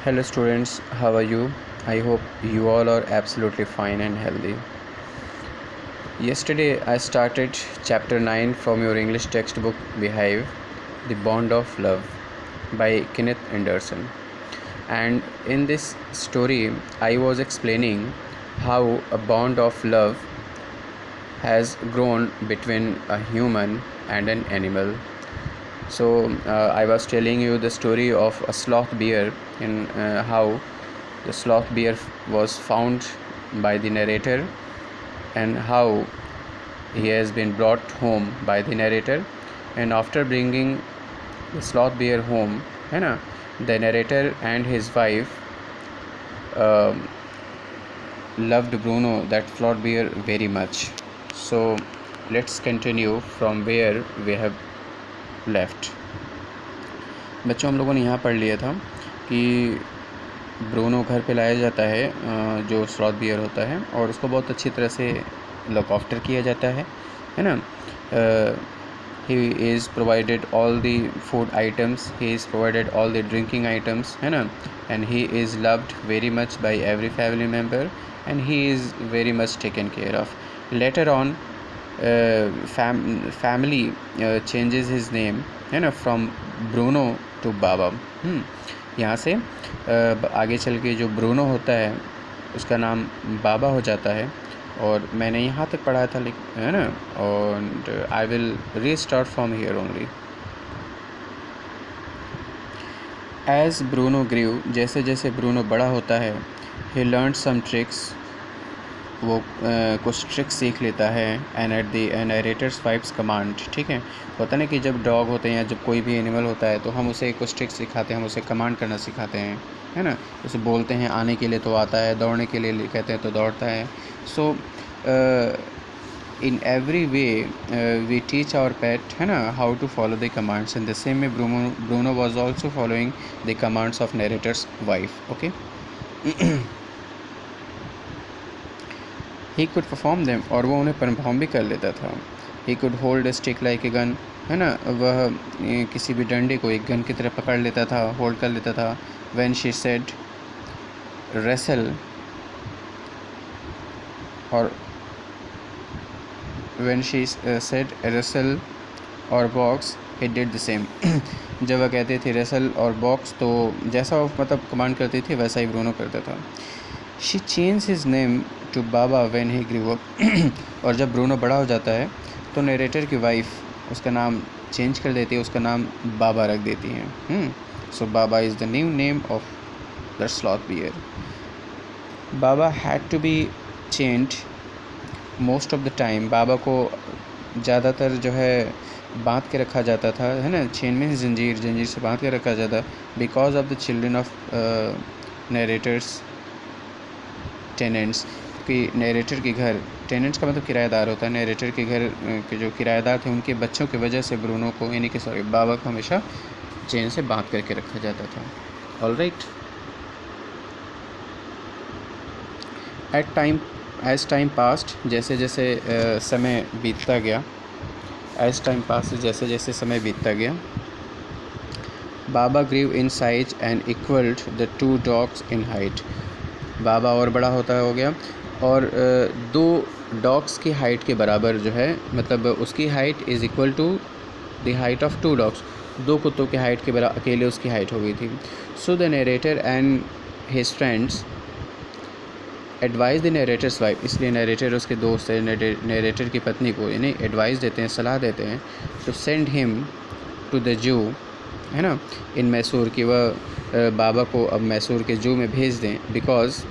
Hello students, how are you? I hope you all are absolutely fine and healthy. Yesterday I started chapter 9 from your English textbook Behave, The Bond of Love by Kenneth Anderson. And in this story I was explaining how a bond of love has grown between a human and an animal. So I was telling you the story of a sloth bear in how the sloth bear was found by the narrator and how he has been brought home by the narrator, and after bringing the sloth bear home, the narrator and his wife loved Bruno, that sloth bear, very much. So let's continue from where we have left. बच्चों, हम लोगों ने यहाँ पढ़ लिया था कि Bruno घर पे लाया जाता है जो स्लॉथ बियर होता है, और उसको बहुत अच्छी तरह से लुक आफ्टर किया जाता है ना. He is provided all the food items, he is provided all the drinking items, है ना. And he is loved very much by every family member and he is very much taken care of. Later on family changes his name, है ना, from Bruno to बाबा. यहाँ से आगे चल के जो ब्रूनो होता है उसका नाम बाबा हो जाता है, और मैंने यहाँ तक पढ़ा था, है ना. और I will restart from here only. As Bruno Grieve, जैसे जैसे ब्रूनो बड़ा होता है, ही लर्न सम ट्रिक्स, वो कुछ ट्रिक्स सीख लेता है. And at the narrator's wife's command, ठीक है. होता ना कि जब डॉग होते हैं या जब कोई भी एनिमल होता है तो हम उसे कुछ ट्रिक्स सिखाते हैं, हम उसे कमांड करना सिखाते हैं, है ना. उसे बोलते हैं आने के लिए तो आता है, दौड़ने के लिए कहते हैं तो दौड़ता है. So in every way we teach our pet, है ना, how to follow the commands. In the same way Bruno was also following the commands of narrator's wife. Okay. He could perform them, और वो उन्हें perform भी कर लेता था. He could hold a stick like a gun, है ना. वह किसी भी डंडे को एक गन की तरह पकड़ लेता था, होल्ड कर लेता था. व्हेन शी सेड रेसल, और व्हेन शी सेड रेसल और box, he did the same. जब वह कहते थे रेसल और बॉक्स, तो जैसा वो मतलब कमांड करती थी वैसा ही ब्रूनो करता था. She change his name to Baba when he grew up. और जब ब्रूनो बड़ा हो जाता है तो नरेटर की वाइफ उसका नाम चेंज कर देती है, उसका नाम बाबा रख देती हैं. So Baba is the new name of the sloth bear. Baba had to be change most of the time. Baba को ज़्यादातर जो है बांध के रखा जाता था, है ना. चेन में जंजीर से बांध के रखा जाता, because of the children of narrator's tenants. कि नरेटर के घर, टेनेंट्स का मतलब किराएदार होता है, नरेटर के घर के जो किराएदार थे उनके बच्चों की वजह से ब्रूनो को, यानी कि सॉरी बाबा को हमेशा चेन से बांध करके रखा जाता था. All right. As time passed, जैसे जैसे समय बीतता गया, एज टाइम पास्ट जैसे जैसे समय बीतता गया, Baba grew in size and equalled the two dogs in height. Baba और बड़ा हो गया, और दो डॉग्स की हाइट के बराबर जो है, मतलब उसकी height is equal to the height of two dogs. दो कुत्तों की हाइट के बराबर अकेले उसकी हाइट हो गई थी. So the narrator and his friends advise the narrator's wife. इसलिए नरेटर उसके दोस्त है, नरेटर की पत्नी को यानी एडवाइस देते हैं, सलाह देते हैं, to send him to the zoo, है ना, इन मैसूर, कि वह बाबा को अब मैसूर के जू में भेज दें. Because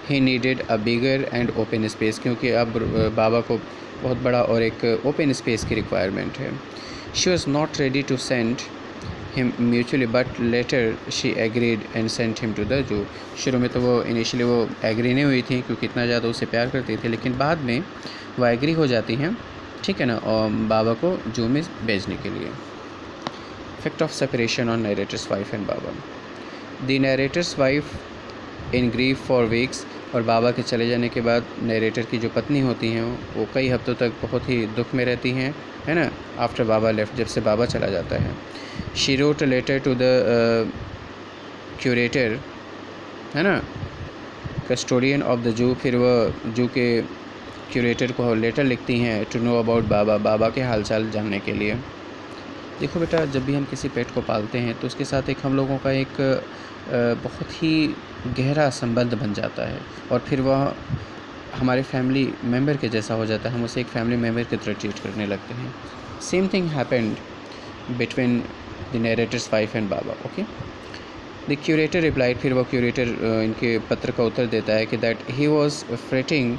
he needed a bigger and open space, क्योंकि अब बाबा को बहुत बड़ा और एक ओपन स्पेस की रिक्वायरमेंट है. She was not ready to send him mutually, but later she agreed and sent him to the zoo. शुरू में तो वो इनिशियली वो एग्री नहीं हुई थी, क्योंकि इतना ज़्यादा उसे प्यार करती थी, लेकिन बाद में वो एग्री हो जाती हैं, ठीक है ना, और बाबा को जू में भेजने के लिए. Effect of separation on narrator's wife and Baba. The narrator's wife in grief for weeks, और बाबा के चले जाने के बाद नरेटर की जो पत्नी होती हैं वो कई हफ्तों तक बहुत ही दुख में रहती हैं, है ना. आफ्टर बाबा लेफ्ट, जब से बाबा चला जाता है. She wrote a letter to the curator है ना, कस्टोडियन ऑफ द जू, फिर वह जू के क्यूरेटर को लेटर लिखती हैं टू नो अबाउट बाबा, बाबा के हालचाल जानने के लिए। देखो बेटा, जब भी हम किसी पेट को पालते हैं तो उसके साथ एक हम लोगों का एक बहुत ही गहरा संबंध बन जाता है और फिर वह हमारे फैमिली मेम्बर के जैसा हो जाता है, हम उसे एक फैमिली मेम्बर की तरह ट्रीट करने लगते हैं। Same thing happened between the narrator's wife and Baba. Okay, the curator replied, फिर वो क्यूरेटर इनके पत्र का उत्तर देता है कि that he was fretting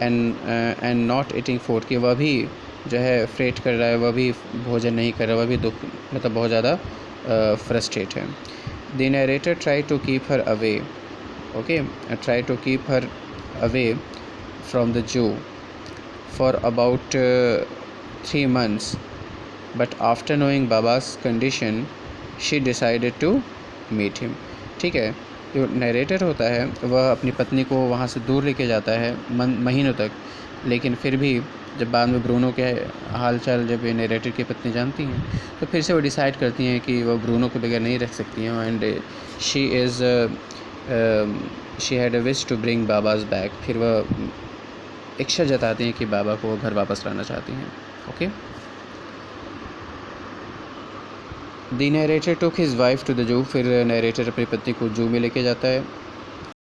and not eating food, कि वह भी जो है फ्रेट कर रहा है, वह भी भोजन नहीं कर रहा, वह भी दुख मतलब बहुत ज़्यादा फ्रस्ट्रेट है। The narrator try to keep her away, okay, try to keep her away from the zoo for about 3 months, but after knowing Baba's condition she decided to meet him. ठीक है, जो नरेटर होता है वह अपनी पत्नी को वहाँ से दूर लेके जाता है महीनों तक, लेकिन फिर भी जब बाद में ब्रूनो के हालचाल जब नरेटर की पत्नी जानती हैं तो फिर से वो डिसाइड करती हैं कि वह ब्रूनो के बगैर नहीं रख सकती हैं, and she had a wish to bring Baba's back, फिर वह इच्छा जताती हैं कि बाबा को घर वापस लाना चाहती हैं। Okay, the narrator took his wife to the zoo, फिर नरेटर अपनी पत्नी को जू में लेके जाता है।